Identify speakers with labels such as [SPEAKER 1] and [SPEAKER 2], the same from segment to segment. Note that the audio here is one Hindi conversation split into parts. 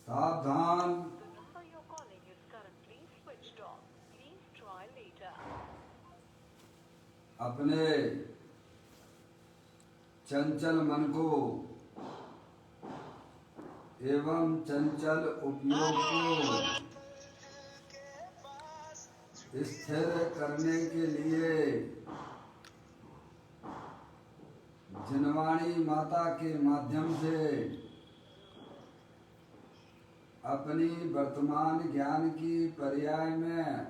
[SPEAKER 1] सावधान। अपने चंचल मन को एवं चंचल उपयोग को स्थिर करने के लिए जिनवाणी माता के माध्यम से अपनी वर्तमान ज्ञान की पर्याय में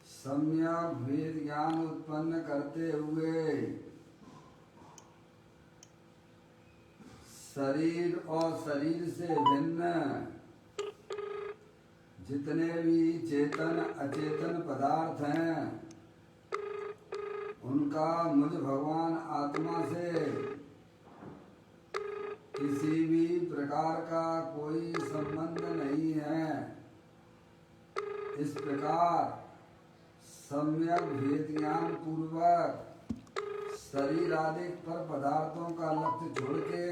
[SPEAKER 1] सम्यक वेद ज्ञान उत्पन्न करते हुए शरीर और शरीर से भिन्न जितने भी चेतन अचेतन पदार्थ हैं उनका मुझ भगवान आत्मा से किसी भी प्रकार का कोई संबंध नहीं है। इस प्रकार सम्यक वेद ज्ञान पूर्वक शरीर आदि पर पदार्थों का लक्ष्य छोड़ के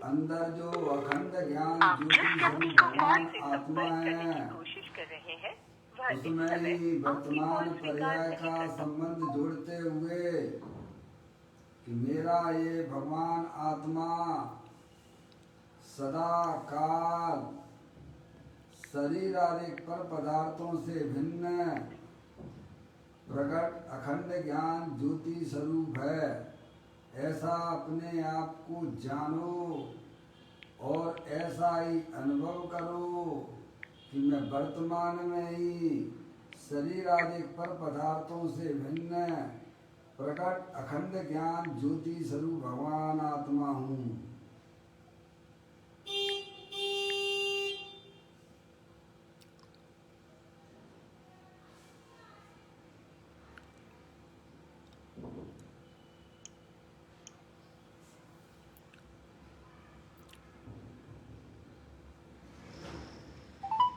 [SPEAKER 1] अंदर जो अखंड ज्ञान ज्योति भगवान आत्मा है उसमें ही वर्तमान पर्याय का संबंध जोड़ते हुए कि मेरा ये भगवान आत्मा सदा काल शरीर आदि पर पदार्थों से भिन्न प्रकट अखंड ज्ञान ज्योति स्वरूप है, ऐसा अपने आप को जानो और ऐसा ही अनुभव करो कि मैं वर्तमान में ही शरीर आदि पर पदार्थों से भिन्न प्रकट अखंड ज्ञान ज्योति स्वरूप भगवान आत्मा हूँ।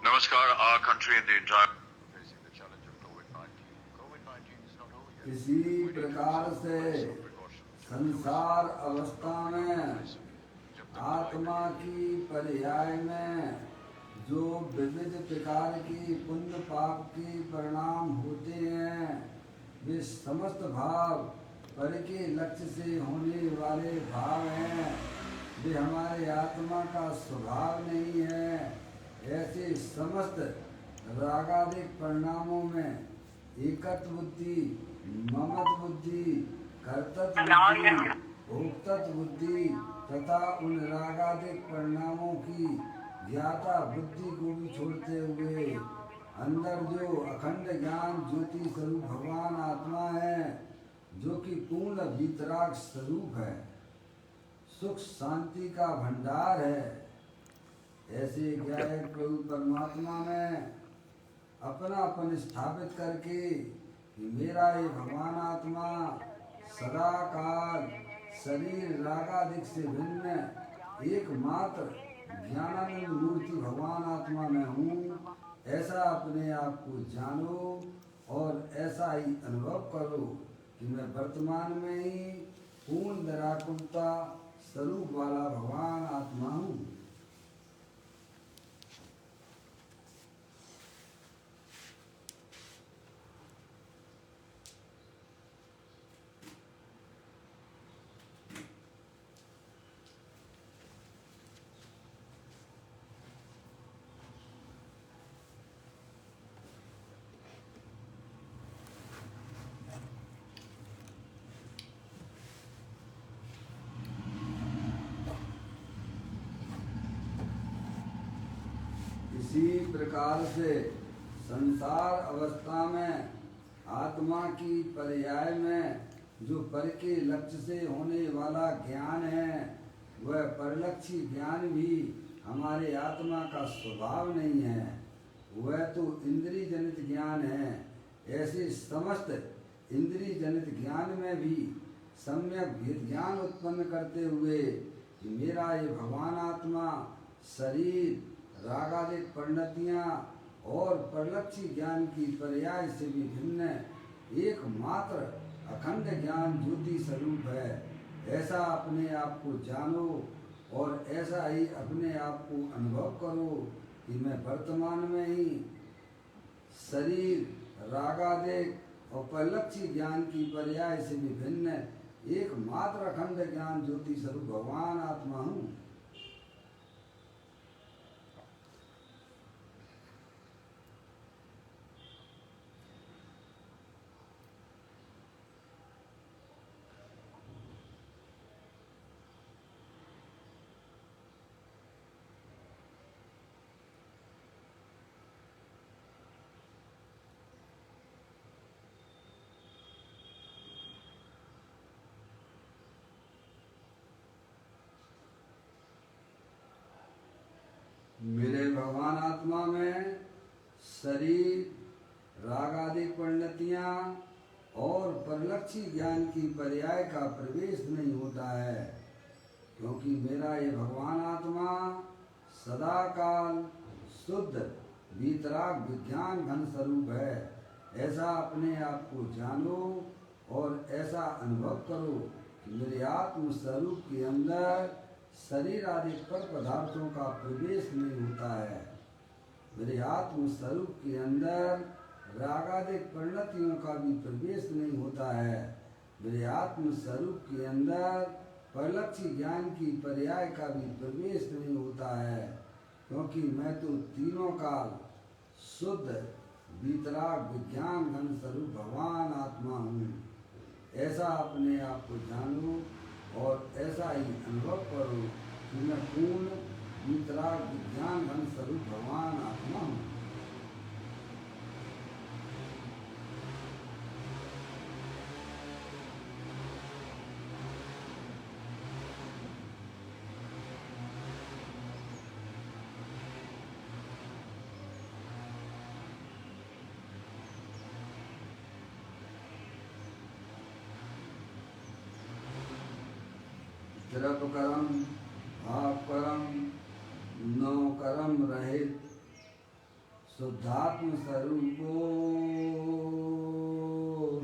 [SPEAKER 2] Namaskar, our country and the entire facing the challenge of COVID-19. COVID-19 is not over yet.
[SPEAKER 1] इसी प्रकार से संसार अवस्था में आत्मा की पर्याय में जो विविध प्रकार की पुण्य पाप की परिणाम होते हैं वे समस्त भाव पर के लक्ष्य से होने वाले भाव हैं, वे हमारे आत्मा का स्वभाव नहीं है। ऐसे समस्त रागादिक परिणामों में एकत्व बुद्धि, ममत बुद्धि, कर्तव्य बुद्धि, भोक्तत्व बुद्धि तथा उन रागादिक परिणामों की ज्ञाता बुद्धि को भी छोड़ते हुए अंदर जो अखंड ज्ञान ज्योति स्वरूप भगवान आत्मा है जो कि पूर्ण वीतराग स्वरूप है, सुख शांति का भंडार है, ऐसे ज्ञान प्रभु परमात्मा में अपनापन स्थापित करके कि मेरा ये भगवान आत्मा सदा काल शरीर रागादिक से भिन्न एकमात्र ज्ञानानंद मूर्ति भगवान आत्मा में हूँ, ऐसा अपने आप को जानो और ऐसा ही अनुभव करो कि मैं वर्तमान में ही पूर्ण निराकुलता स्वरूप वाला भगवान आत्मा हूँ। इसी प्रकार से संसार अवस्था में आत्मा की पर्याय में जो पर के लक्ष्य से होने वाला ज्ञान है वह परलक्षी ज्ञान भी हमारे आत्मा का स्वभाव नहीं है, वह तो इंद्रिय जनित ज्ञान है। ऐसे समस्त इंद्रिय जनित ज्ञान में भी सम्यक भेद ज्ञान उत्पन्न करते हुए कि मेरा ये भगवान आत्मा शरीर रागादिक परिणतियाँ और परलक्षी ज्ञान की पर्याय से भी भिन्न एकमात्र अखंड ज्ञान ज्योति स्वरूप है, ऐसा अपने आप को जानो और ऐसा ही अपने आप को अनुभव करो कि मैं वर्तमान में ही शरीर रागादेश और परिलक्षी ज्ञान की पर्याय से विभिन्न एकमात्र अखंड ज्ञान ज्योति स्वरूप भगवान आत्मा हूँ। मेरे भगवान आत्मा में शरीर राग आदि परिणतियाँ और परिलक्षी ज्ञान की पर्याय का प्रवेश नहीं होता है, क्योंकि मेरा ये भगवान आत्मा सदा काल शुद्ध वीतराग विज्ञान घन स्वरूप है। ऐसा अपने आप को जानो और ऐसा अनुभव करो कि मेरे आत्म स्वरूप के अंदर शरीर आदि पर पदार्थों का प्रवेश नहीं होता है। मेरे आत्म स्वरूप के अंदर रागादिक परिणतियों का भी प्रवेश नहीं होता है। मेरे आत्म स्वरूप के अंदर परिलक्षी ज्ञान की पर्याय का भी प्रवेश नहीं होता है, क्योंकि मैं तो तीनों काल शुद्ध वीतराग विज्ञान घन स्वरूप भगवान आत्मा हूँ। ऐसा अपने आप को जानो और ऐसा ही अनुभव करो कि मैं पूर्ण वीतराग विज्ञान घन स्वरूप भगवान आत्मा हूँ। द्रव कर्म भाव कर्म नौ कर्म रहित शुद्धात्म स्वरूपो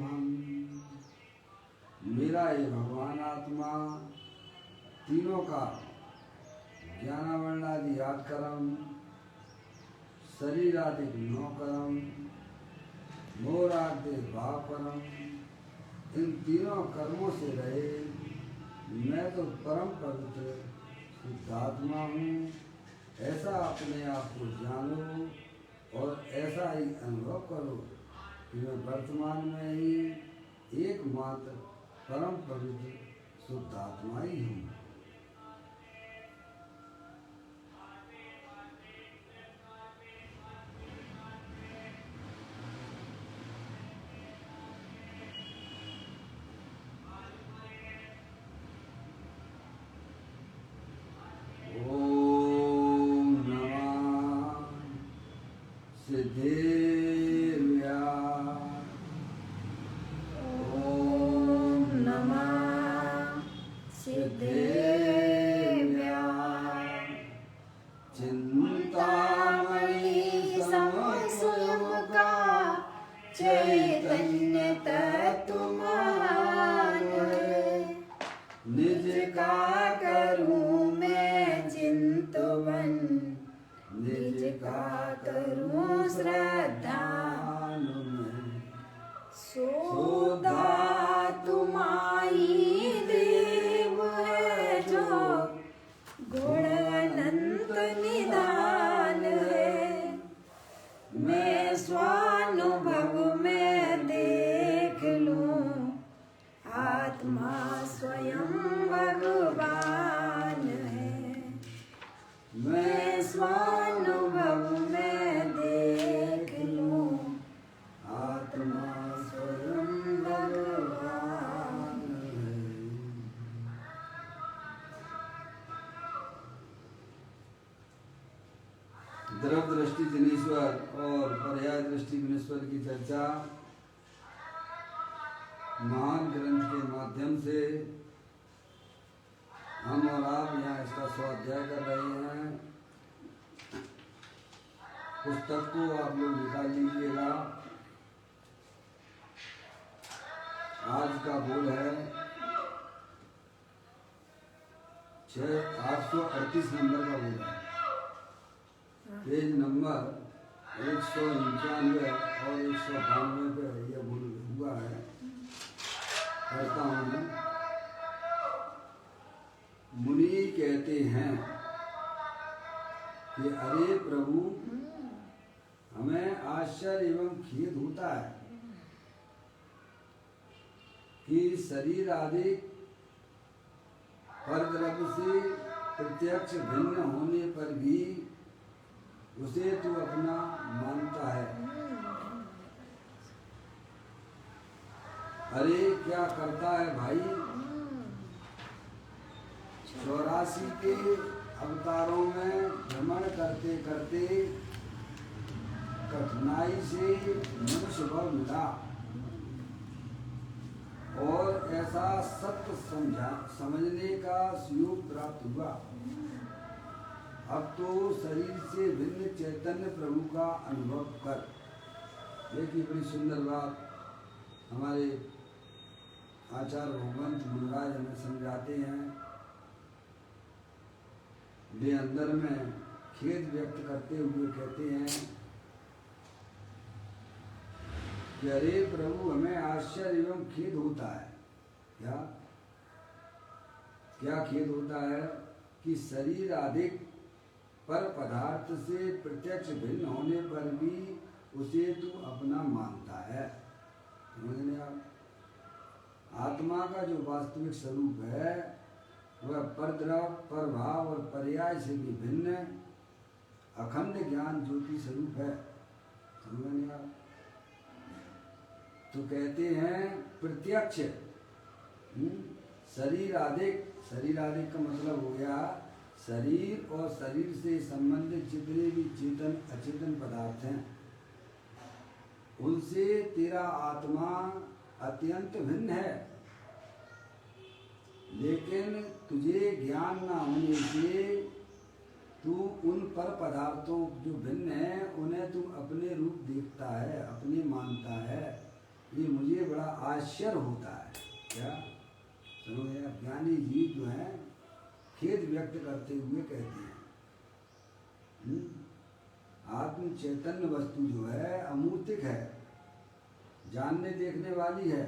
[SPEAKER 1] हम। मेरा ये भगवान आत्मा तीनों का ज्ञानावरणादि आठ कर्म, शरीर आदि नौ कर्म, मोर आदि भाव कर्म, इन तीनों कर्मों से रहे मैं तो परम पवित्र शुद्धात्मा हूँ। ऐसा अपने आप को जानो और ऐसा ही अनुभव करो कि मैं वर्तमान में ही एकमात्र परम पवित्र शुद्धात्मा ही हूँ। द्रव दृष्टि जनेश्वर और पर्याय दृष्टि विनेश्वर की चर्चा महान ग्रंथ के माध्यम से हम और आप यहाँ इसका स्वाध्याय कर रहे हैं। पुस्तक को आप लोग निकाल लीजिएगा। आज का बोल है 838 नंबर का बोल रहा है, पेज नंबर 191 और 192 पे यह बोल हुआ है। करता हूँ मैं। मुनि कहते हैं कि अरे प्रभु, हमें आश्चर्य एवं खेद होता है कि शरीर आदि परद्रव्य से प्रत्यक्ष भिन्न होने पर भी उसे तू अपना मानता है। अरे क्या करता है भाई, 84 के अवतारों में भ्रमण करते करते कठिनाई से मनुष्य भाव मिला और ऐसा सत्य समझने का सुयोग प्राप्त हुआ। अब तो शरीर से भिन्न चैतन्य प्रभु का अनुभव कर। देखिए बड़ी सुंदर बात हमारे आचार्य भगवंत मुनिराज हमें समझाते हैं। वे अंदर में खेद व्यक्त करते हुए कहते हैं कि अरे प्रभु, हमें आश्चर्य एवं खेद होता है। क्या क्या खेद होता है कि शरीर आदि पर पदार्थ से प्रत्यक्ष भिन्न होने पर भी उसे तू अपना मानता है। समझ आप, आत्मा का जो वास्तविक स्वरूप है वह परद्रव, परभाव और पर्याय से भी भिन्न अखंड ज्ञान ज्योति स्वरूप है। समझ आप, तो कहते हैं प्रत्यक्ष शरीर आदि का मतलब हो गया शरीर और शरीर से संबंधित जितने भी चेतन अचेतन पदार्थ हैं उनसे तेरा आत्मा अत्यंत भिन्न है। लेकिन तुझे ज्ञान न होने से तू उन पर पदार्थों जो भिन्न हैं उन्हें तू अपने रूप देखता है, अपने मानता है। ये मुझे बड़ा आश्चर्य होता है। क्या समझे? ज्ञानी जीव जो हैं खेद व्यक्त करते हुए कहते हैं आत्म चैतन्य वस्तु जो है अमूर्तिक है, जानने देखने वाली है,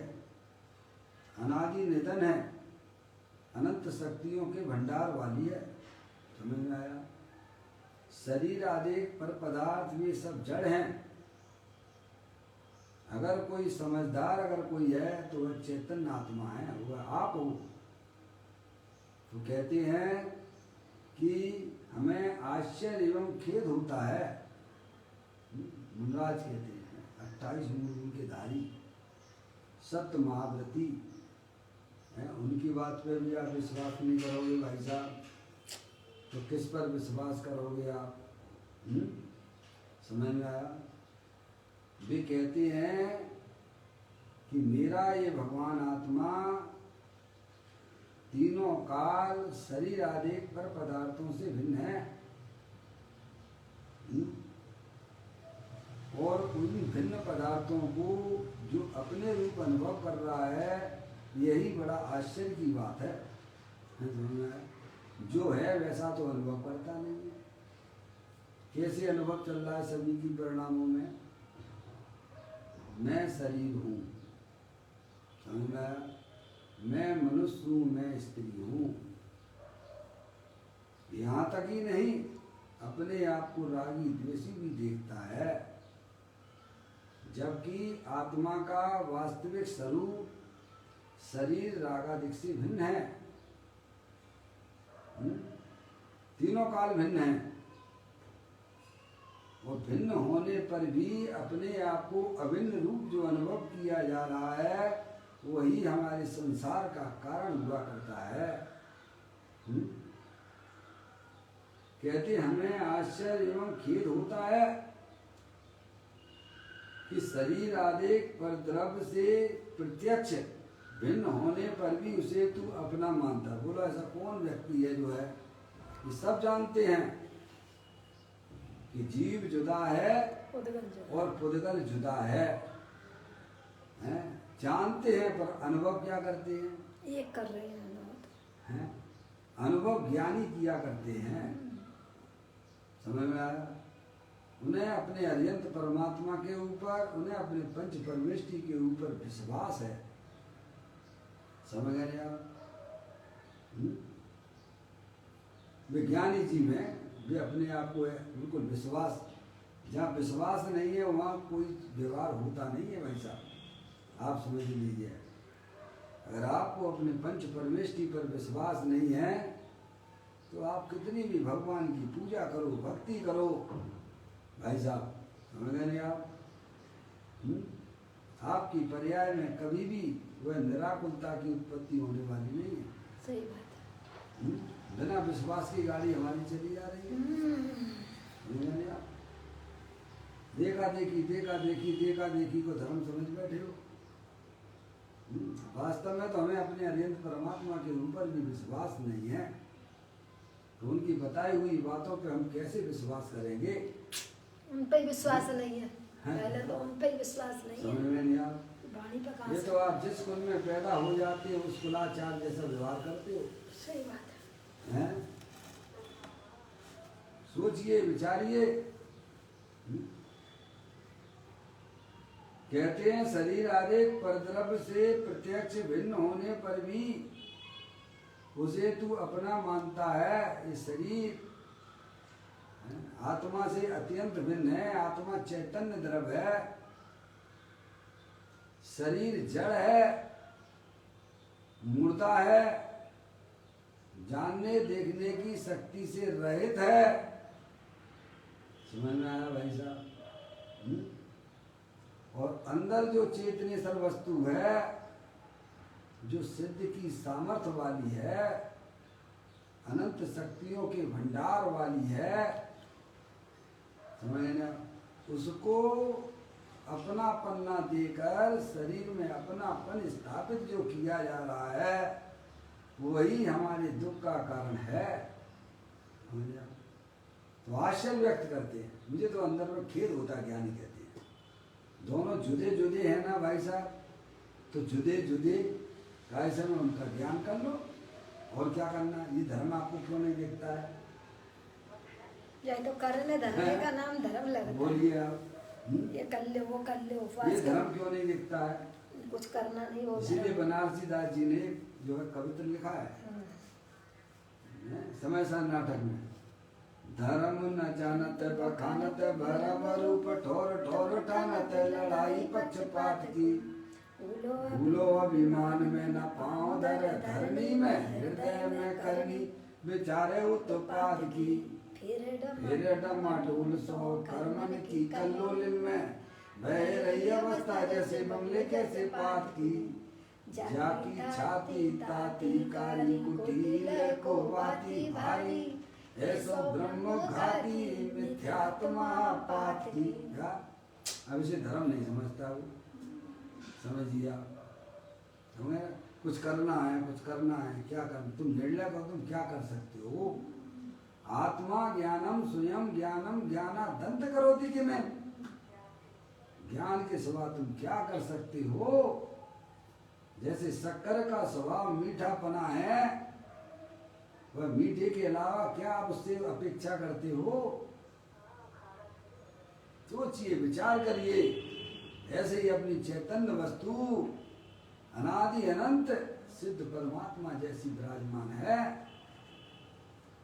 [SPEAKER 1] अनादि निधन है, अनंत शक्तियों के भंडार वाली है। समझ में आया? शरीर आदि पर पदार्थ वे सब जड़ हैं। अगर कोई समझदार अगर कोई है तो वह चैतन्य आत्मा है, वह आप हो। तो कहते हैं कि हमें आश्चर्य एवं खेद होता है। मुनिराज कहते हैं 28 मूल के धारी सत्य महाव्रती है, उनकी बात पे भी आप विश्वास नहीं करोगे भाई साहब, तो किस पर विश्वास करोगे आप? समझ में आया? वे कहते हैं कि मेरा ये भगवान आत्मा तीनों काल शरीर आदि पर पदार्थों से भिन्न है और उन भिन्न पदार्थों को जो अपने रूप अनुभव कर रहा है, यही बड़ा आश्चर्य की बात है। जो है वैसा तो अनुभव करता नहीं है। कैसे अनुभव चल रहा है सभी की परिणामों में? मैं शरीर हूँ, समझ में आया? मैं मनुष्य हूँ, मैं स्त्री हूँ। यहाँ तक ही नहीं, अपने आप को रागी द्वेषी भी देखता है, जबकि आत्मा का वास्तविक स्वरूप शरीर रागादिक से भिन्न है। तीनों काल भिन्न है और भिन्न होने पर भी अपने आप को अभिन्न रूप जो अनुभव किया जा रहा है वही हमारे संसार का कारण हुआ करता है। कहते हमें आश्चर्य एवं खेद होता है कि शरीर आदि पर द्रव्य से प्रत्यक्ष भिन्न होने पर भी उसे तू अपना मानता। बोलो ऐसा कौन व्यक्ति है जो है? ये सब जानते हैं कि जीव जुदा है और पुद्गल जुदा है, जानते हैं, पर अनुभव क्या करते हैं?
[SPEAKER 3] एक कर रहे हैं अनुभव।
[SPEAKER 1] हैं? अनुभव ज्ञानी किया करते हैं। समझ में आया? उन्हें अपने अरिहंत परमात्मा के ऊपर, उन्हें अपने पंच परमेष्टि के ऊपर विश्वास है। समझ गए आप? वे ज्ञानी जीव हैं, वे अपने आप को बिल्कुल विश्वास, जहाँ विश्वास नहीं है वहाँ कोई व्यवहार होता नहीं है भाई साहब, आप समझ लीजिए। अगर आपको अपने पंच परमेष्टि पर विश्वास नहीं है तो आप कितनी भी भगवान की पूजा करो, भक्ति करो भाई साहब, समझ गए नहीं आप? आपकी पर्याय में कभी भी वह निराकुलता की उत्पत्ति होने वाली नहीं है।
[SPEAKER 3] सही बात है।
[SPEAKER 1] बिना विश्वास की गाड़ी हमारी चली जा रही है। आप देखा देखी को धर्म समझ बैठे हो। वास्तव में तो हमें अपने अरिहंत परमात्मा के ऊपर भी विश्वास नहीं है, तो उनकी बताई हुई बातों पे हम कैसे विश्वास करेंगे?
[SPEAKER 3] उन पे विश्वास नहीं है, पहले तो उन पे विश्वास नहीं है।
[SPEAKER 1] समझ में नहीं आप?
[SPEAKER 3] वाणी पे कहाँ
[SPEAKER 1] ये
[SPEAKER 3] से?
[SPEAKER 1] तो आप जिस कुल में पैदा हो जाते हो उस कुलाचार जैसा व्यवहार करते हो।
[SPEAKER 3] सही बात
[SPEAKER 1] हैं? सोचिए, विचारिए। कहते हैं शरीर आदेक परद्रव्य से प्रत्यक्ष भिन्न होने पर भी उसे तू अपना मानता है। ये शरीर आत्मा से अत्यंत भिन्न है। आत्मा चैतन्य द्रव्य है, शरीर जड़ है, मुर्दा है, जानने देखने की शक्ति से रहित है। समझ में आया भाई साहब? और अंदर जो चेतनेश्वर वस्तु है, जो सिद्ध की सामर्थ्य वाली है, अनंत शक्तियों के भंडार वाली है, समझना, उसको अपना पन्ना देकर शरीर में अपनापन स्थापित जो किया जा रहा है वही हमारे दुख का कारण है। समझना? तो आश्चर्य व्यक्त करते हैं, मुझे तो अंदर में खेद होता है। ज्ञानी कहते हैं दोनों जुदे जुदे हैं ना भाई साहब, तो जुदे जुदे कैसे में उनका ज्ञान कर लो, और क्या करना। ये धर्म आपको क्यों नहीं दिखता है?
[SPEAKER 3] यही तो करने धर्म का नाम धर्म लगता है।
[SPEAKER 1] बोलिए आप।
[SPEAKER 3] ये कर ले, वो कर ले, उपवास
[SPEAKER 1] ये
[SPEAKER 3] कर,
[SPEAKER 1] धर्म क्यों नहीं दिखता है?
[SPEAKER 3] कुछ करना नहीं हो।
[SPEAKER 1] इसीलिए बनारसी दास जी ने जो है कवित्र लिखा है समय सा नाटक में, धर्म न जानत बखानत भरम रूप ठोर ठोर ठानत लड़ाई पक्षपात की, भूलो अभिमान में न पाँव धर धरनी में, हृदय में करनी बेचारे उत्पाद की, फिर डमाडोल सो कर्मन की कल्लोलिन में, बह रही अवस्था जैसे बंगले कैसे पात की, जाकी छाती ताती कारी कुटील को बाती भारी, ऐसो ब्रह्म घाती मिथ्यात्मा पात की। अब इसे धर्म नहीं समझता वो, समझिए आप। हमें कुछ करना है, कुछ करना है, क्या करना, तुम निर्णय करो, तुम क्या कर सकते हो? आत्मा ज्ञानम स्वयं ज्ञानम ज्ञानादंत करोति कि मैं, ज्ञान के सिवा तुम क्या कर सकते हो? जैसे शक्कर का स्वभाव मीठापना है, वह मीठे के अलावा क्या आप उससे अपेक्षा करते हो? सोचिए, विचार करिए। ऐसे ही अपनी चैतन्य वस्तु अनादि अनंत सिद्ध परमात्मा जैसी विराजमान है,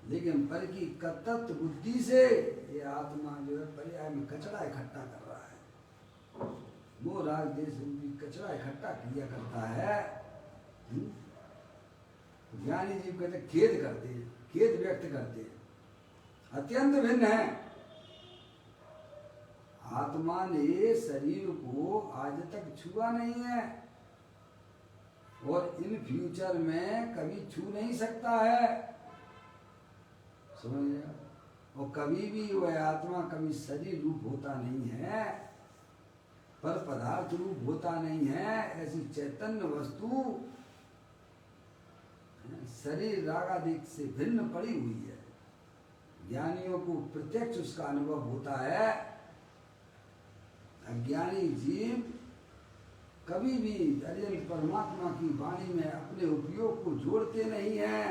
[SPEAKER 1] लेकिन पर की तत्व बुद्धि से ये आत्मा जो है पर्याय में कचरा इकट्ठा कर रहा है। वो राग देश रूपी कचरा इकट्ठा किया करता है। ज्ञानी जीव कहते खेद करते हैं, खेद व्यक्त करते हैं, अत्यंत भिन्न है। आत्मा ने शरीर को आज तक छुआ नहीं है और इन फ्यूचर में कभी छू नहीं सकता है, समझ गया? और कभी भी वह आत्मा कभी शरीर रूप होता नहीं है, पर पदार्थ रूप होता नहीं है। ऐसी चैतन्य वस्तु शरीर रागादिक से भिन्न पड़ी हुई है। ज्ञानियों को प्रत्यक्ष उसका अनुभव होता है। अज्ञानी जीव कभी भी अरिहंत परमात्मा की वाणी में अपने उपयोग को जोड़ते नहीं हैं।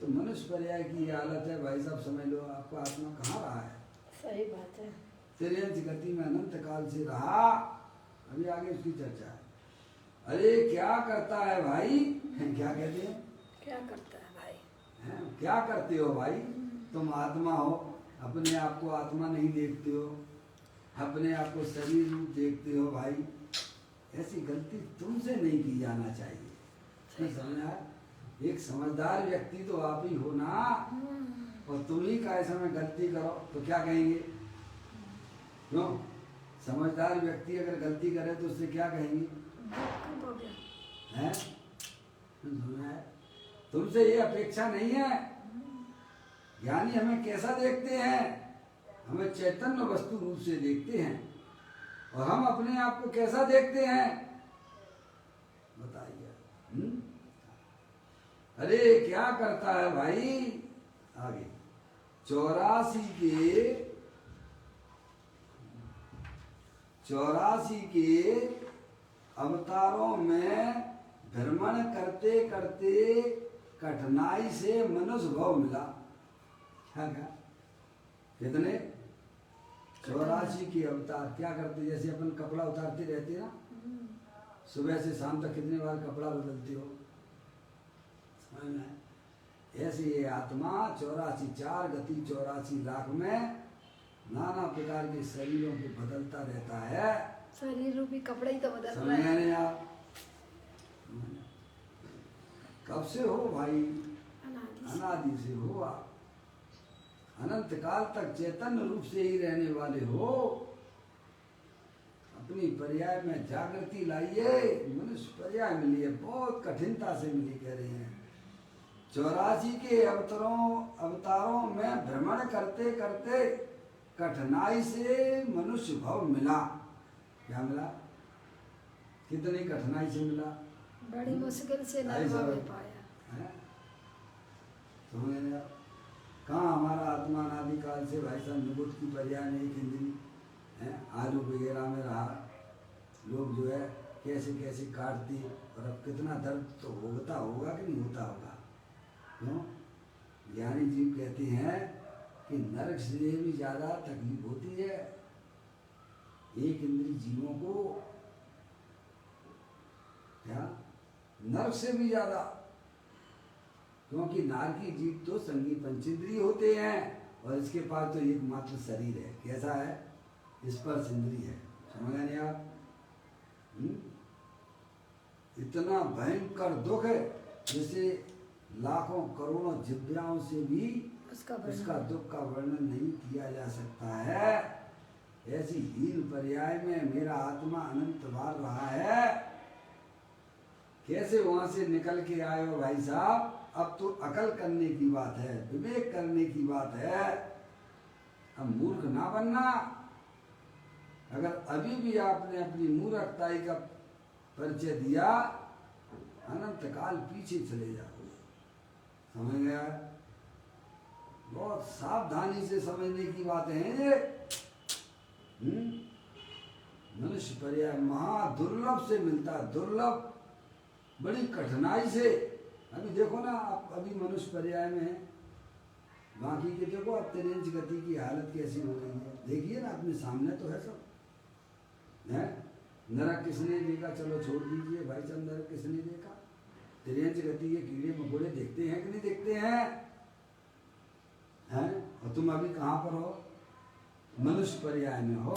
[SPEAKER 1] तो मनुष्य पर्याय की ये हालत है भाई साहब, समझ लो आपका आत्मा कहाँ रहा है।
[SPEAKER 3] सही बात है।
[SPEAKER 1] तिर्यंच गति में अनंत काल से रहा। अभी आगे उसकी चर्चा है। अरे क्या करता है भाई, क्या कहते हैं,
[SPEAKER 3] क्या करता है भाई,
[SPEAKER 1] हैं? क्या करते हो भाई, तुम आत्मा हो, अपने आप को आत्मा नहीं देखते हो, अपने आप को शरीर रूप देखते हो भाई। ऐसी गलती तुमसे नहीं की जाना चाहिए। नहीं समझा? एक समझदार व्यक्ति तो आप ही हो ना, और तुम ही का ऐसा में गलती करो तो क्या कहेंगे? क्यों? समझदार व्यक्ति अगर गलती करे तो उससे क्या कहेंगे?
[SPEAKER 3] हो गया।
[SPEAKER 1] हैं? सुना है? तुमसे ये अपेक्षा नहीं है। ज्ञानी हमें कैसा देखते हैं? हमें चैतन्य वस्तु रूप से देखते हैं। और हम अपने आप को कैसा देखते हैं बताइए। अरे क्या करता है भाई, आगे 84 के अवतारों में भ्रमण करते करते कठिनाई से मनुष्य भाव मिला। क्या क्या कितने 84 के अवतार क्या करते, जैसे अपन कपड़ा उतारते रहते ना, सुबह से शाम तक कितने बार कपड़ा बदलते हो, समझ में? ऐसे ये आत्मा 84 4 गति 84 लाख में नाना प्रकार के शरीरों को बदलता रहता है।
[SPEAKER 3] शरीर रूपी कपड़े ही तो बदल रहा
[SPEAKER 1] समझ
[SPEAKER 3] है।
[SPEAKER 1] नहीं आप कब से हो भाई? अनादि से हो आप, अनंत काल तक चैतन्य रूप से ही रहने वाले हो। अपनी पर्याय में जागृति लाइए। मनुष्य पर्याय मिली है, बहुत कठिनता से मिली कह रहे हैं। 84 के अवतारों में भ्रमण करते करते कठिनाई से मनुष्य भाव मिला। क्या मिला? कितनी कठिनाई से मिला?
[SPEAKER 3] बड़ी मुश्किल से नरवा में पाया।
[SPEAKER 1] तो कहाँ हमारा आत्मा अनादिकाल से भाई साहब निबुद्ध की पर्याय में एक इंद्री है, आलू वगैरह में रहा। लोग जो है कैसे कैसे काटती, और अब कितना दर्द तो होता होगा कि नहीं होता होगा। क्यों? ज्ञानी जीव कहते हैं कि नरक से भी ज़्यादा तकलीफ होती है एक इंद्री जीवों को, क्या नरक से भी ज़्यादा। क्योंकि नार की जीव तो संगी पंचेंद्रिय होते हैं, और इसके पास तो एकमात्र शरीर है। कैसा है? स्पर्श इंद्रिय है। समझ नहीं आप? इतना भयंकर दुख है, जैसे लाखों करोड़ों जिव्याओं से भी उसका दुख का वर्णन नहीं किया जा सकता है। ऐसी हीन पर्याय में मेरा आत्मा अनंत बार रहा है। कैसे वहां से निकल के आए हो भाई साहब? अब तो अकल करने की बात है, विवेक करने की बात है। अब मूर्ख ना बनना। अगर अभी भी आपने अपनी मूर्खताई का परिचय दिया, अनंत काल पीछे चले जाओ। समझ गया? बहुत सावधानी से समझने की बात है ये। मनुष्य पर्याय महा दुर्लभ से मिलता है, दुर्लभ, बड़ी कठिनाई से। अभी देखो ना आप, अभी मनुष्य पर्याय में है, बाकी के देखो अब तिर्यंच गति की हालत कैसी हो रही है। देखिए ना, अपने सामने तो है सब है। नरक किसने देखा? चलो छोड़ दीजिए भाई साहब, नरक किसने देखा? तिर्यंच गति के कीड़े मकोड़े देखते हैं कि नहीं देखते हैं? हैं? और तुम अभी कहाँ पर हो? मनुष्य पर्याय में हो।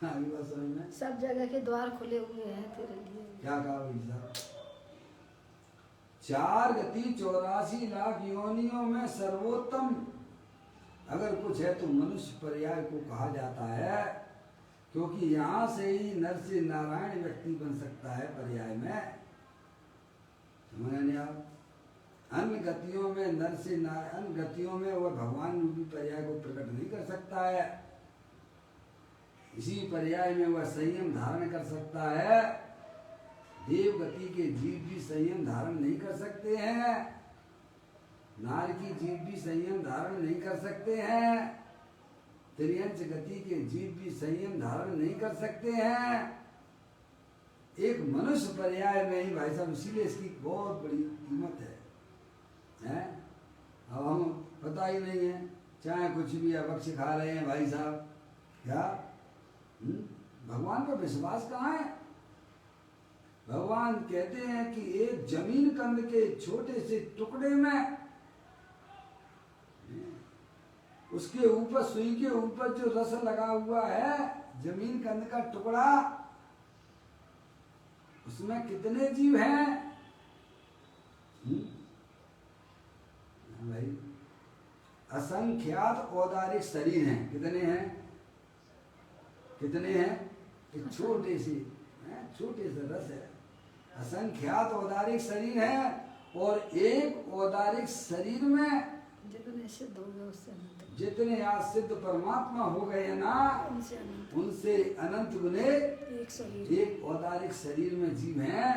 [SPEAKER 1] आगे बात समझ में?
[SPEAKER 3] सब जगह के द्वार खुले हुए हैं तेरे लिए।
[SPEAKER 1] क्या कहा भाई साहब? 4 गति 84 लाख योनियों में सर्वोत्तम अगर कुछ है तो मनुष्य पर्याय को कहा जाता है, क्योंकि यहाँ से ही नर से नारायण व्यक्ति बन सकता है पर्याय में। समझ नहीं आप? अन्य गतियों में नर से अन्य गतियों में वह भगवान रूपी पर्याय को प्रकट नहीं कर सकता है। इसी पर्याय में वह संयम धारण कर सकता है। देव गति के जीव भी संयम धारण नहीं कर सकते हैं, नार की जीव भी संयम धारण नहीं कर सकते हैं, तिर्यंच गति के जीव भी संयम धारण नहीं कर सकते हैं। एक मनुष्य पर्याय में ही भाई साहब, इसीलिए इसकी बहुत बड़ी कीमत है। हैं? अब हम पता ही नहीं है, चाहे कुछ भी अवक्ष खा रहे हैं भाई साहब, क्या भगवान पर विश्वास कहाँ है? भगवान कहते हैं कि एक जमीन कंद के छोटे से टुकड़े में, उसके ऊपर सुई के ऊपर जो रस लगा हुआ है, जमीन कंद का टुकड़ा, उसमें कितने जीव हैं भाई? असंख्यात औदारिक शरीर हैं। कितने हैं? कितने हैं? एक छोटे से रस है। असंख्यात औदारिक शरीर है, और एक औदारिक शरीर में
[SPEAKER 3] जितने सिद्ध हो गए उससे अनंत,
[SPEAKER 1] जितने आज सिद्ध परमात्मा हो गए हैं ना, उनसे अनंत गुने एक औदारिक शरीर में जीव हैं।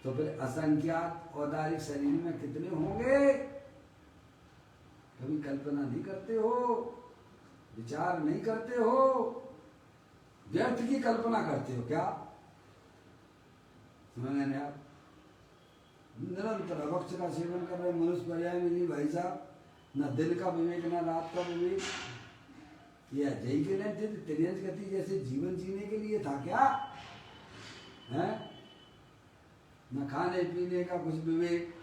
[SPEAKER 1] तो फिर असंख्यात औदारिक शरीर में कितने होंगे? कभी कल्पना नहीं करते हो, विचार नहीं करते हो, व्यर्थ की कल्पना करते हो क्या? समझ रहे आप? निरंतर अभक्ष का सेवन कर रहे मनुष्य पर्याय मिली भाई साहब, न दिन का विवेक न रात का विवेक। ये अजय के लिए त्रियंश गति जैसे जीवन जीने के लिए था क्या है? न खाने पीने का कुछ विवेक,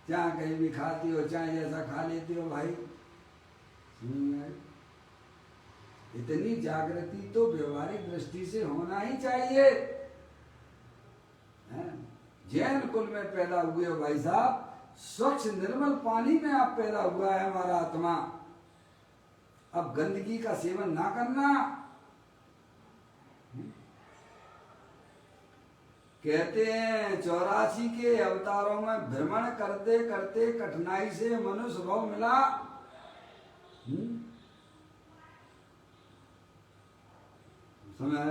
[SPEAKER 1] चाहे कहीं भी खाते हो, चाहे जैसा खा लेते हो भाई। इतनी जागृति तो व्यवहारिक दृष्टि से होना ही चाहिए। जैन कुल में पैदा हुए हो भाई साहब, स्वच्छ निर्मल पानी में आप पैदा हुआ है हमारा आत्मा। अब गंदगी का सेवन ना करना। कहते हैं 84 के अवतारों में भ्रमण करते करते कठिनाई से मनुष्य भाव मिला। सुना?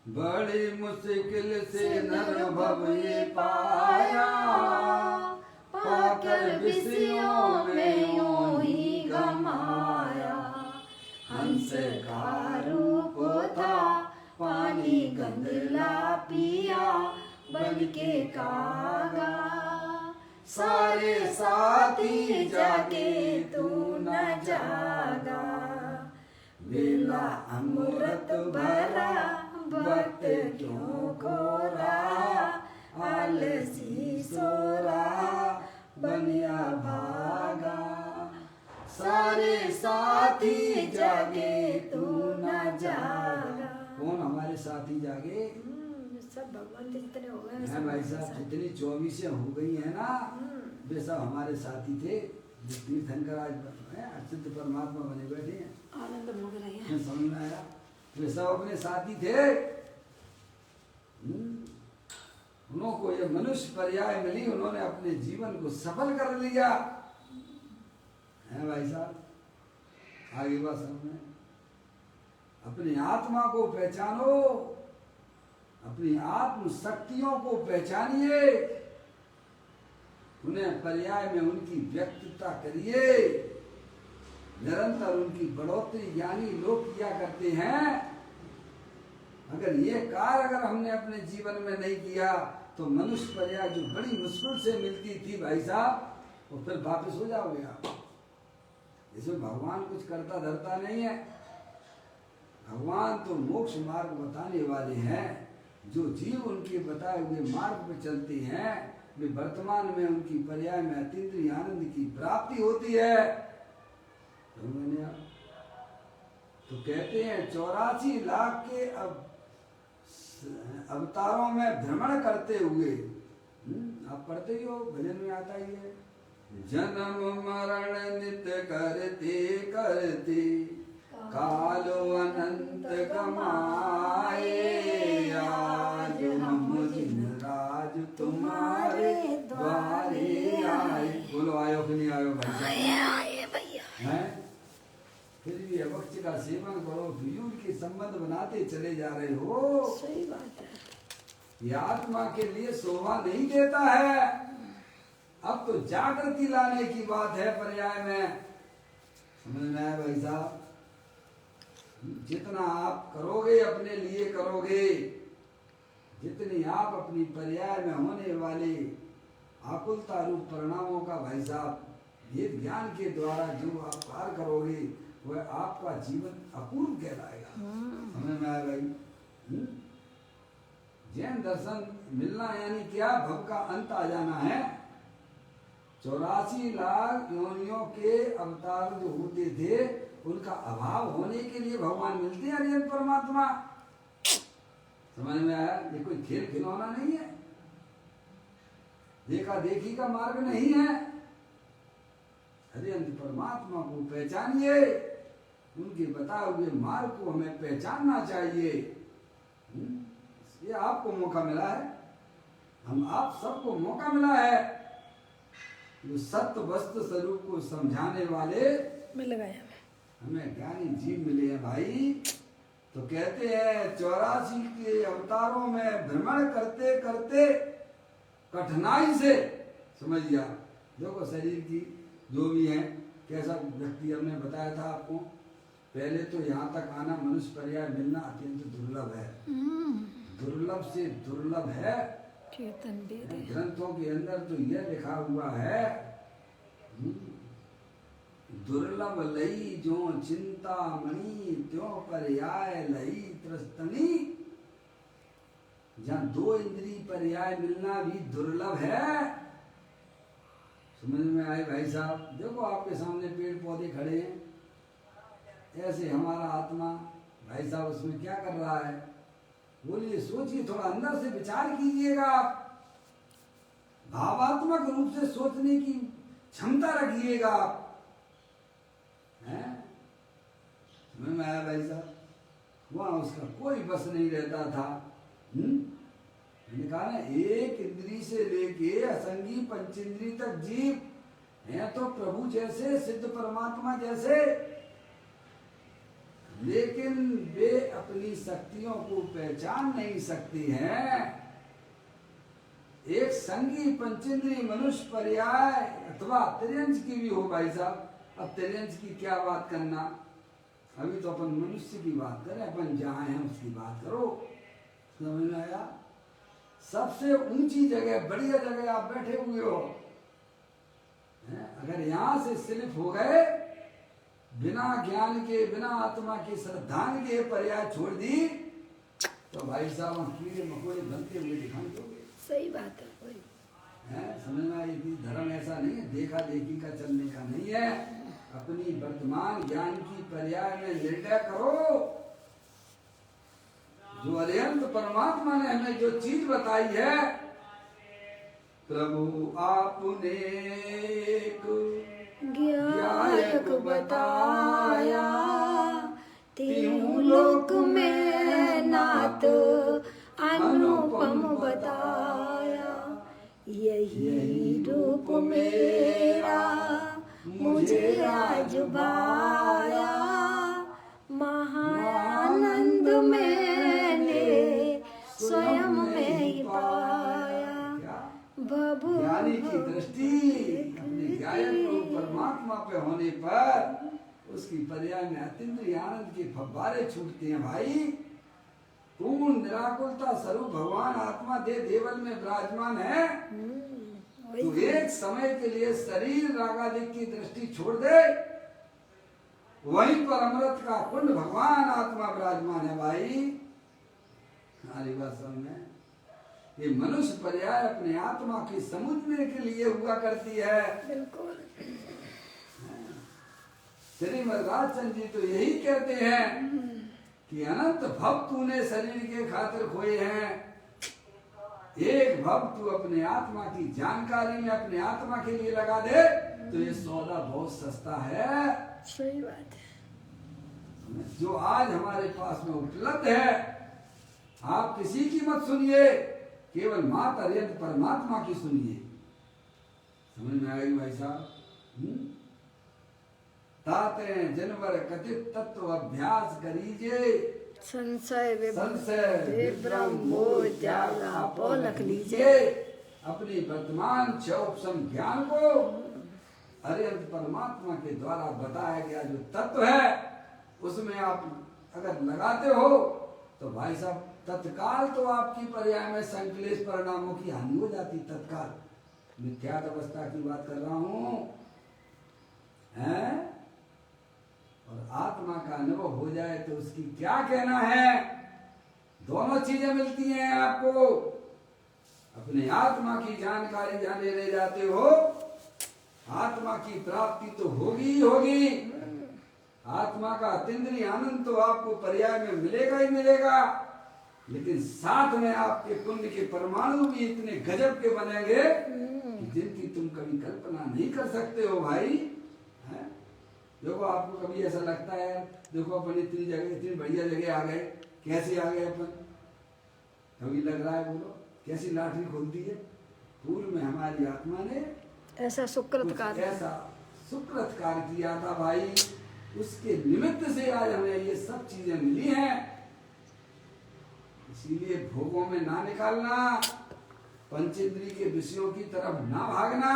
[SPEAKER 1] बड़ी मुश्किल से नर भव ये पाया, पाकर विषयों में यूं ही गमाया। हंस का रूप था पानी गंदला पिया, बन के कागा सारे साथी जागे तू न जागा। बेला अमृत भरा वक्त क्यों खोरा, आलसी सोरा बनिया भागा। सारे साथी जागे तू न जागा। कौन हमारे साथी जागे?
[SPEAKER 3] सब भगवान के जितने हो गए
[SPEAKER 1] हैं भाई साहब, जितनी 24 हो गई है ना, वे सब हमारे साथी थे। तीर्थंकर आज अच्युत परमात्मा बने बैठे हैं,
[SPEAKER 3] आनंद भोग रहे हैं।
[SPEAKER 1] समझ में आया? वे सब अपने साथी थे। उनको ये मनुष्य पर्याय मिली, उन्होंने अपने जीवन को सफल कर लिया है भाई साहब। आगे बात समझ, अपनी आत्मा को पहचानो, अपनी आत्म शक्तियों को पहचानिए, उन्हें पर्याय में उनकी व्यक्तता करिए। निरंतर उनकी बढ़ोतरी ज्ञानी लोग किया करते हैं। अगर ये कार्य अगर हमने अपने जीवन में नहीं किया तो मनुष्य पर्याय जो बड़ी मुश्किल से मिलती थी भाई साहब, वो फिर वापस हो जाओगे आप। इसमें भगवान कुछ करता धरता नहीं है। भगवान तो मोक्ष मार्ग बताने वाले हैं। जो जीव उनके बताए हुए मार्ग पे चलते हैं, वे वर्तमान में उनकी पर्याय में अतीन्द्रिय आनंद की प्राप्ति होती है। तो कहते हैं 84 लाख के अवतारों में भ्रमण करते हुए, आप पढ़ते ही हो, भजन में आता ही है, जन्म मरण नित्य करते करते कालो अनंत कमाए। आज हम दिन राज तुम्हारे द्वारे आए। बोलो आयो कि नहीं आयो भाई?
[SPEAKER 3] आए भैया
[SPEAKER 1] हैं? फिर भी अभक्ष का सेवन करो, फिजूल के संबंध बनाते चले जा रहे हो।
[SPEAKER 3] सही बात है।
[SPEAKER 1] ये आत्मा के लिए शोभा नहीं देता है। अब तो जागृति लाने की बात है पर्याय में। समझ में आया भाई साहब? जितना आप करोगे अपने लिए करोगे, जितनी आप अपनी पर्याय में होने वाले आकुलता रूप परिणामों का भाई साहब ये ज्ञान के द्वारा जो आप पार करोगे वह आपका जीवन अपूर्व कहलाएगा। समझ में आया भाई? जैन दर्शन मिलना यानी क्या? भव का अंत आ जाना है। 84 लाख योनियों के अवतार जो होते थे उनका अभाव होने के लिए भगवान मिलते हैं अरिहंत परमात्मा। समझ में आया? ये कोई खेल खिलौना नहीं है, देखा देखी का मार्ग नहीं है। अरिहंत परमात्मा को पहचानिए, उनके बताए हुए मार्ग को हमें पहचानना चाहिए। ये आपको मौका मिला है, हम आप सबको मौका मिला है। जो सत्य वस्तु स्वरूप को समझाने वाले
[SPEAKER 3] मिल गए
[SPEAKER 1] हमें ज्ञानी जीव मिले हैं भाई। तो कहते हैं 84 के अवतारों में भ्रमण करते करते कठिनाई से, समझिए आप, देखो शरीर की जो भी है कैसा व्यक्ति, हमने बताया था आपको पहले, तो यहाँ तक आना मनुष्य पर्याय मिलना अत्यंत दुर्लभ है। दुर्लभ से दुर्लभ है। ग्रंथों के अंदर तो यह लिखा हुआ है, दुर्लभ लई जो चिंता मणि त्यों पर्याय लई त्रस्तनी। जहाँ 2 इंद्री पर्याय मिलना भी दुर्लभ है। समझ में आए भाई साहब? देखो आपके सामने पेड़ पौधे खड़े हैं, ऐसे हमारा आत्मा भाई साहब उसमें क्या कर रहा है? बोलिए, सोचिए, थोड़ा अंदर से विचार कीजिएगा। आप भावात्मक रूप से सोचने की क्षमता रखिएगा। आप हैं? समझ में आया भाई साहब? वहां उसका कोई बस नहीं रहता था। मैंने कहा ना, एक इंद्री से लेके असंगी पंचेंद्री तक जीव हैं तो प्रभु जैसे, सिद्ध परमात्मा जैसे, लेकिन वे अपनी शक्तियों को पहचान नहीं सकती हैं। एक संगी पंचेंद्री मनुष्य पर्याय अथवा तिर्यंश की भी हो भाई साहब। अब तिर्यंश की क्या बात करना, अभी तो अपन मनुष्य की बात करें, अपन जहाँ हैं उसकी बात करो। समझ में आया? सबसे ऊंची जगह, बढ़िया जगह आप बैठे हुए हो, अगर यहाँ से स्लिप हो गए, बिना ज्ञान के, बिना आत्मा के श्रद्धांग के पर्याय छोड़ दी, तो भाई साहब हम कीड़े मकोड़े बनते हुए दिखाई दोगे।
[SPEAKER 3] सही बात है। कोई
[SPEAKER 1] समझ में आई? धर्म ऐसा नहीं है, देखा देखी का चलने का नहीं है। अपनी वर्तमान ज्ञान की पर्याय में निर्णय करो। जो अरिहंत परमात्मा ने हमें जो चीज बताई है, प्रभु आपने
[SPEAKER 3] ज्ञायक बताया, तीनों लोक में नाथ अनुपम बताया। यही रूप मेरा मुझे आज भाया, महानंद मैंने स्वयं में ही पाया।
[SPEAKER 1] ज्ञानी की दृष्टि अपने गायक को परमात्मा पे होने पर उसकी पर्याय में अतिद्रिय आनंद के फव्वारे छूटते हैं भाई। पूर्ण निराकुलता स्वरूप भगवान आत्मा दे देवल में विराजमान है। तो एक समय के लिए शरीर रागादिक की दृष्टि छोड़ दे, वहीं पर अमृत का कुंड भगवान आत्मा विराजमान है भाई। हमारी बात समझ में? ये मनुष्य पर्याय अपने आत्मा की समुद्र के लिए हुआ करती है।
[SPEAKER 3] बिल्कुल।
[SPEAKER 1] श्रीमद् राजचंद्र जी तो यही कहते हैं कि अनंत भव तूने शरीर के खातिर खोए हैं, एक भव तू अपने आत्मा की जानकारी में अपने आत्मा के लिए लगा दे तो ये सौदा बहुत सस्ता है।
[SPEAKER 3] सही बात है।
[SPEAKER 1] जो आज हमारे पास में उपलब्ध है, आप किसी की मत सुनिए, केवल माता अरिहंत परमात्मा की सुनिए। समझ में आएगी भाई साहब? ताते जनवर कथित तत्व अभ्यास करीजे,
[SPEAKER 3] संशय
[SPEAKER 1] विभ्रम मोह त्याग आपो लख लीजिए। अपनी वर्तमान क्षोभसम ज्ञान को अरिहंत परमात्मा के द्वारा बताया गया जो तत्व है उसमें आप अगर लगाते हो तो भाई साहब तत्काल तो आपकी पर्याय में संकलेश परिणामों की हानि हो जाती तत्काल। मिथ्यात अवस्था की बात कर रहा हूं, हैं? और आत्मा का अनुभव हो जाए तो उसकी क्या कहना है। दोनों चीजें मिलती हैं आपको। अपने आत्मा की जानकारी जहां ले जाते हो, आत्मा की प्राप्ति तो होगी ही होगी। आत्मा का अतीन्द्रिय आनंद तो आपको पर्याय में मिलेगा ही मिलेगा, लेकिन साथ में आपके पुण्य के परमाणु भी इतने गजब के बनेंगे कि जिनकी तुम कभी कल्पना नहीं कर सकते हो भाई। हैं? देखो आपको कभी ऐसा लगता है, देखो अपन इतनी जगह, इतनी बढ़िया जगह आ गए, कैसे आ गए अपन? कभी लग रहा है, बोलो कैसी लॉटरी खुलती है? पूर्व में हमारी आत्मा ने
[SPEAKER 3] ऐसा सुकृतकार
[SPEAKER 1] ऐसा सुकृतकार किया था भाई, उसके निमित्त से आज हमें ये सब चीजें मिली हैं। इसीलिए भोगों में ना निकालना, पंचेंद्रिय के विषयों की तरफ ना भागना,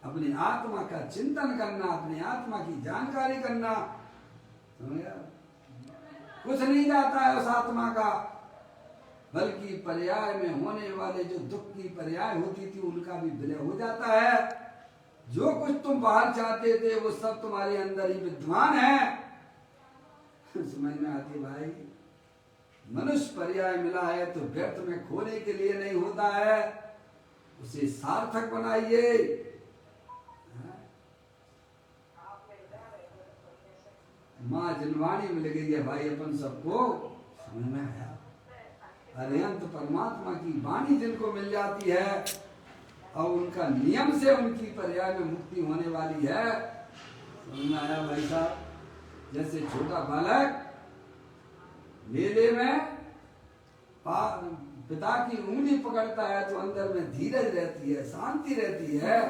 [SPEAKER 1] अपनी आत्मा का चिंतन करना, अपनी आत्मा की जानकारी करना। कुछ नहीं जाता है उस आत्मा का, बल्कि पर्याय में होने वाले जो दुख की पर्याय होती थी उनका भी विलय हो जाता है। जो कुछ तुम बाहर चाहते थे वो सब तुम्हारे अंदर ही विद्यमान है। समझ में आती भाई? मनुष्य पर्याय मिला है तो व्यर्थ में खोने के लिए नहीं होता है, उसे सार्थक बनाइए। माँ जनवाणी मिल गई है भाई अपन सबको, समझ में आया? अरिहंत परमात्मा की वाणी जिनको मिल जाती है और उनका नियम से उनकी पर्याय में मुक्ति होने वाली है। समझ में आया भाई साहब? जैसे छोटा बालक मेले में पिता की उंगली पकड़ता है तो अंदर में धीरज रहती है, शांति रहती है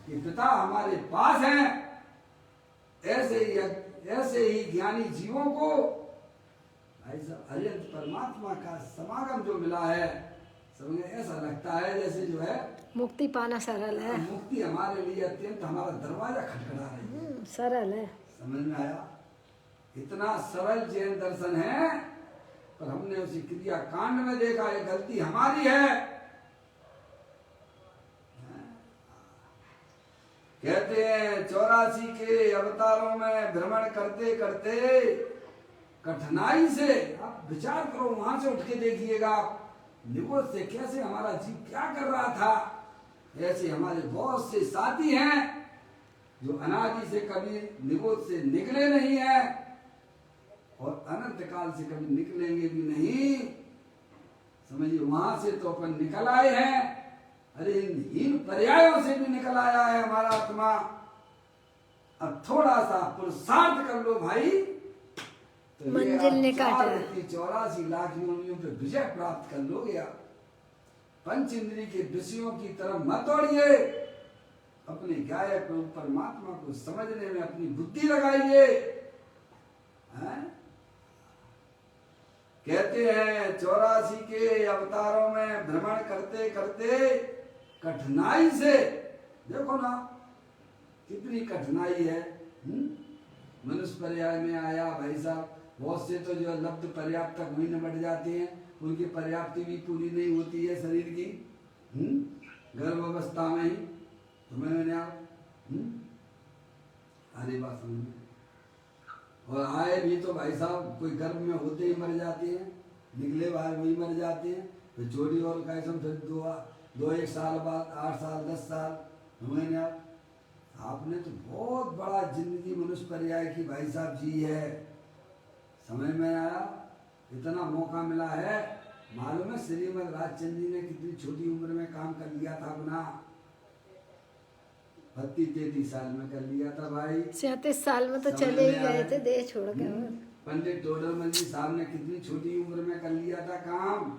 [SPEAKER 1] कि पिता हमारे पास हैं। ऐसे ही ज्ञानी जीवों को भाई साहब अरिहंत परमात्मा का समागम जो मिला है, समझे, ऐसा लगता है जैसे जो है
[SPEAKER 3] मुक्ति पाना सरल है।
[SPEAKER 1] मुक्ति हमारे लिए अत्यंत, हमारा दरवाजा खटखटा रही है।
[SPEAKER 3] सरल है।
[SPEAKER 1] समझ में आया? इतना सरल जैन दर्शन है, पर हमने उसी क्रिया कांड में देखा ये गलती हमारी है। कहते हैं 84 के अवतारों में भ्रमण करते करते कठिनाई से, आप विचार करो, वहां से उठ के देखिएगा निगोद से कैसे हमारा जीव क्या कर रहा था। ऐसे हमारे बहुत से साथी हैं जो अनादि से कभी निगोद से निकले नहीं है और अनंत काल से कभी निकलेंगे भी नहीं। समझिए, वहां से तो अपन निकल आए हैं। अरे इन पर्यायों से भी निकल आया है हमारा आत्मा। अब थोड़ा सा पुरुषार्थ कर लो भाई, तो
[SPEAKER 3] मंजिल निकट है।
[SPEAKER 1] 84 लाख योनियों पे विजय प्राप्त कर लोगे आप। पंच इंद्रिय के विषयों की तरफ मत दौड़िए, अपने गायक परमात्मा को समझने में अपनी बुद्धि लगाइए। कहते हैं 84 के अवतारों में भ्रमण करते करते कठिनाई से, देखो ना कितनी कठिनाई है। मनुष्य पर्याय में आया भाई साहब, बहुत से तो जो लब्ध पर्याप्त तक वही निमट जाते हैं, उनकी पर्याप्ति भी पूरी नहीं होती है शरीर की, गर्भ अवस्था में ही। तो मैंने आप अरे बात समझ, और आए भी तो भाई साहब कोई गर्भ में होते ही मर जाते हैं, निकले बाहर वही मर जाते हैं। फिर छोटी और कैसे फिर दो एक साल बाद, 8 साल 10 साल। मैंने आपने तो बहुत बड़ा जिंदगी मनुष्य पर्याय की भाई साहब जी है। समझ में आया? इतना मौका मिला है। मालूम है श्रीमद राजचंद्र जी ने कितनी छोटी उम्र में काम कर लिया था अपना? 32-33 साल में कर लिया था भाई।
[SPEAKER 3] 37 साल में तो चले ही गए थे देह छोड़ के।
[SPEAKER 1] पंडित टोडरमल जी साहब ने कितनी छोटी उम्र में कर लिया था काम।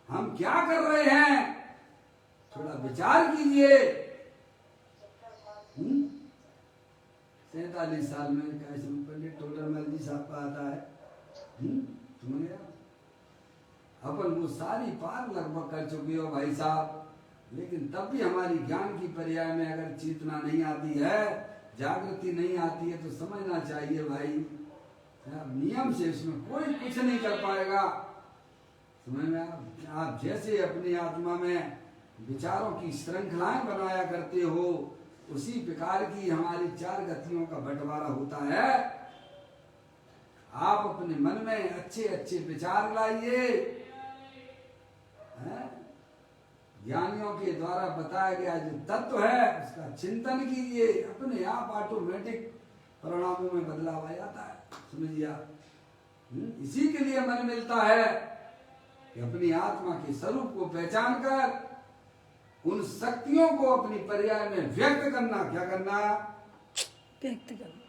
[SPEAKER 1] हम क्या कर रहे हैं? थोड़ा विचार कीजिए। 47 साल में कैसे पंडित टोडरमल जी साहब का आता है। तुम्हें अपन वो सारी पार लगभग कर चुके हो भाई साहब, लेकिन तब भी हमारी ज्ञान की पर्याय में अगर चेतना नहीं आती है, जागृति नहीं आती है, तो समझना चाहिए भाई नियम से इसमें कोई कुछ नहीं कर पाएगा। समझ में आप जैसे अपनी आत्मा में विचारों की श्रृंखलाएं बनाया करते हो, उसी प्रकार की हमारी 4 गतियों का बंटवारा होता है। आप अपने मन में अच्छे अच्छे विचार लाइए, ज्ञानियों के द्वारा बताया गया जो तत्व है उसका चिंतन कीजिए, अपने आप ऑटोमेटिक परिणामों में बदलाव आ जाता है। समझिए आप, इसी के लिए मन मिलता है कि अपनी आत्मा के स्वरूप को पहचान कर उन शक्तियों को अपनी पर्याय में व्यक्त करना। क्या करना?
[SPEAKER 3] व्यक्त करना।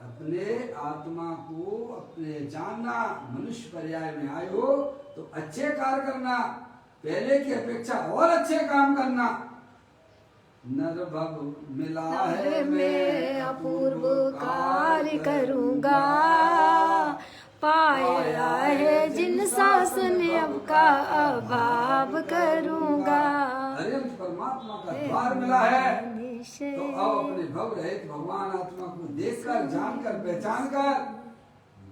[SPEAKER 1] अपने आत्मा को अपने जानना। मनुष्य पर्याय में आए हो तो अच्छे कार्य करना, पहले की अपेक्षा और अच्छे काम करना। नर भव मिला है मैं अपूर्व कार्य करूँगा,
[SPEAKER 3] पाया है जिन शासन अब का अभाव करूँगा।
[SPEAKER 1] अरे परमात्मा का द्वार मिला है तो अब अपने भव रहित भगवान आत्मा को देखकर, जानकर, पहचान कर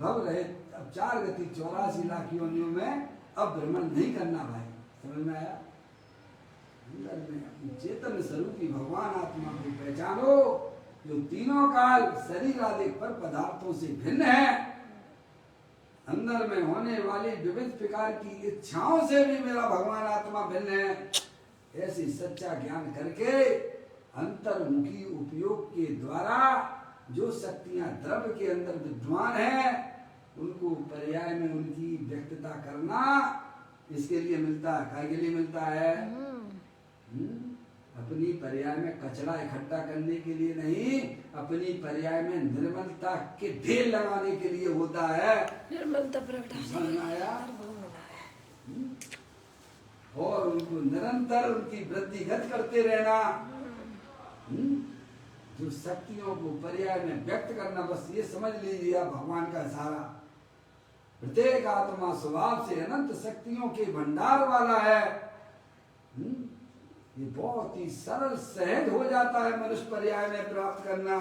[SPEAKER 1] भव रहित अब 4 गति 84 लाख योनियों में अब भ्रमण नहीं करना भाई। समझ में आया? अंदर में अपनी चेतन स्वरूपी भगवान आत्मा को पहचानो जो तीनों काल शरीर आदि पर पदार्थों से भिन्न है। अंदर में होने वाली विविध प्रकार की इच्छाओं से भी मेरा भगवान आत्मा भिन्न है। ऐसी सच्चा ज्ञान करके अंतर्मुखी उपयोग के द्वारा जो शक्तियां द्रव्य के अंदर विद्वान है उनको पर्याय में उनकी व्यक्तता करना, इसके लिए मिलता है। काय के लिए मिलता है? अपनी पर्याय में कचरा इकट्ठा करने के लिए नहीं, अपनी पर्याय में निर्मलता के ढेर लगाने के लिए होता है।
[SPEAKER 3] निर्मलता प्रगटाने
[SPEAKER 1] आया और उनको निरंतर उनकी वृद्धिगत करते रहना। जो शक्तियों को पर्याय में व्यक्त करना, बस ये समझ लीजिए आप भगवान का इशारा। प्रत्येक आत्मा स्वभाव से अनंत शक्तियों के भंडार वाला है। ये बहुत ही सरल सहज हो जाता है मनुष्य पर्याय में प्राप्त करना।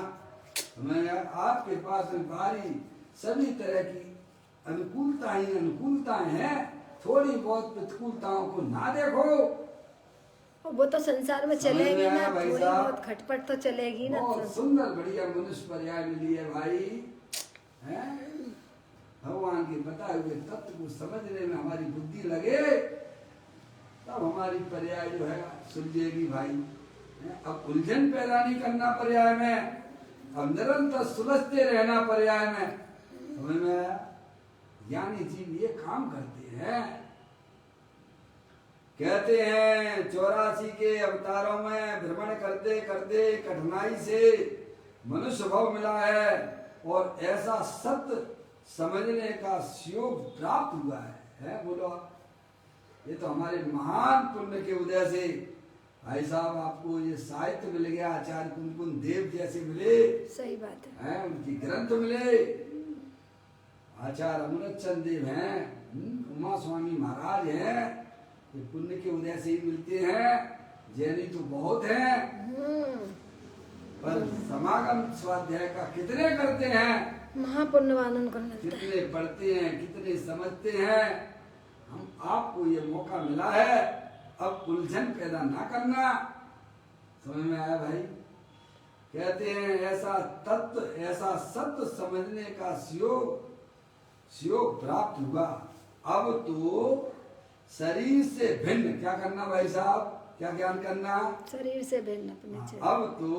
[SPEAKER 1] मैं आपके पास में भारी सभी तरह की अनुकूलताएं हैं, थोड़ी बहुत प्रतिकूलताओं को ना देखो।
[SPEAKER 3] वो तो संसार में चलेगी ना, थोड़ी बहुत खटपट तो चलेगी ना।
[SPEAKER 1] बहुत सुंदर बढ़िया मनुष्य पर्याय मिली है भाई, है? भगवान के बताए हुए तत्व को समझने में हमारी बुद्धि लगे तब हमारी पर्याय जो है सुलझेगी भाई। अब उलझन पैदा नहीं करना पर्याय में, अब निरंतर सुलझते रहना पर्याय में। समझ में आया? ज्ञानी जीव ये काम करते हैं। कहते हैं 84 के अवतारों में भ्रमण करते करते कठिनाई से मनुष्य भाव मिला है और ऐसा सत्य समझने का योग प्राप्त हुआ है। बोलो, ये तो हमारे महान पुण्य के उदय से भाई साहब आपको ये साहित्य मिल गया, आचार्य कुंकुन देव जैसे मिले।
[SPEAKER 3] सही बात है।
[SPEAKER 1] उनकी ग्रंथ मिले, आचार्य अमृतचंद देव हैं, उमा स्वामी महाराज हैं, ये पुण्य के उदय से ही मिलते हैं। जैनी तो बहुत हैं पर समागम स्वाध्याय का कितने करते हैं?
[SPEAKER 3] महापुण्यवान को
[SPEAKER 1] कितने पढ़ते हैं, कितने समझते हैं। हम आपको ये मौका मिला है, अब उलझन पैदा ना करना। समझ में आया भाई? कहते हैं ऐसा तत्व, ऐसा सत्य समझने का योग प्राप्त हुआ। अब तो शरीर से भिन्न क्या करना भाई साहब? क्या ज्ञान करना?
[SPEAKER 3] शरीर से भिन्न अपने।
[SPEAKER 1] अब तो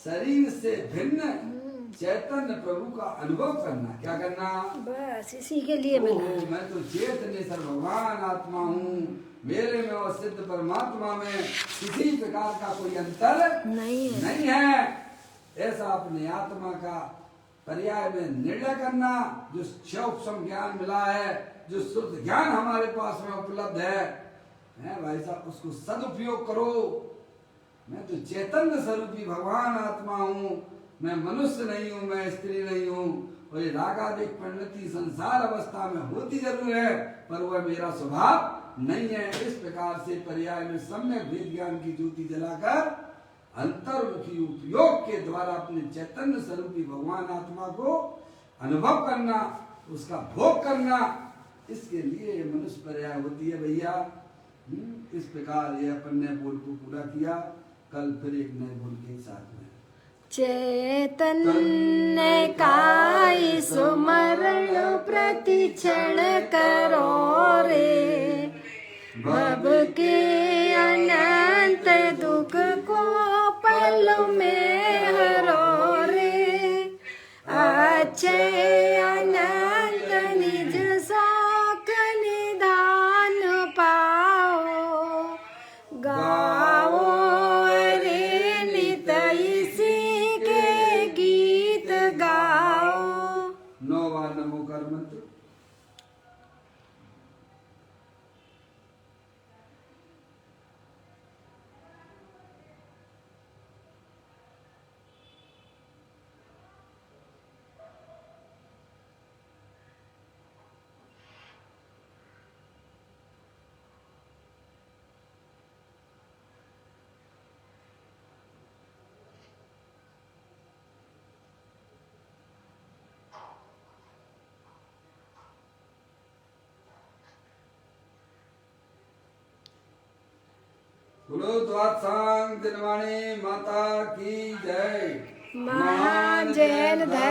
[SPEAKER 1] शरीर से भिन्न चैतन्य प्रभु का अनुभव करना। क्या करना?
[SPEAKER 3] बस इसी के लिए मिला।
[SPEAKER 1] मैं तो चेतनेश्वर भगवान आत्मा हूँ, मेरे में और सिद्ध परमात्मा में किसी प्रकार का कोई अंतर नहीं है। ऐसा अपने आत्मा का पर्याय में निर्णय करना। जो सूक्ष्म ज्ञान मिला है, जो शुद्ध ज्ञान हमारे पास में उपलब्ध है भाई साहब, उसको सदुपयोग करो। मैं तो चैतन्य स्वरूपी भगवान आत्मा हूँ, मैं मनुष्य नहीं हूँ, मैं स्त्री नहीं हूँ। और ये रागादिक परिणति संसार अवस्था में होती जरूर है पर वह मेरा स्वभाव नहीं है। इस प्रकार से पर्याय में सम्यक वेद ज्ञान की ज्योति जलाकर अंतर्मुखी उपयोग के द्वारा अपने चैतन्य स्वरूपी भगवान आत्मा को अनुभव करना, उसका भोग करना। इसके लिए मनुष्य पर्याय होती है भैया। इस प्रकार ये अपन ने बोल को पूरा किया। कल फिर एक नए बोल के साथ में
[SPEAKER 3] चैतन्य काई सुमरण प्रतिक्षण करो रे, भव के अनंत दुख को पल में हरो रे, अच्छे अनंत निज शोक निदान पाओ, गाओ रे नित इसी के गीत गाओ।
[SPEAKER 1] 9 बार नमोकार मंत्र। बोलो द्वादशांग दिनवाणी माता की जय।
[SPEAKER 3] महान जैन धर्म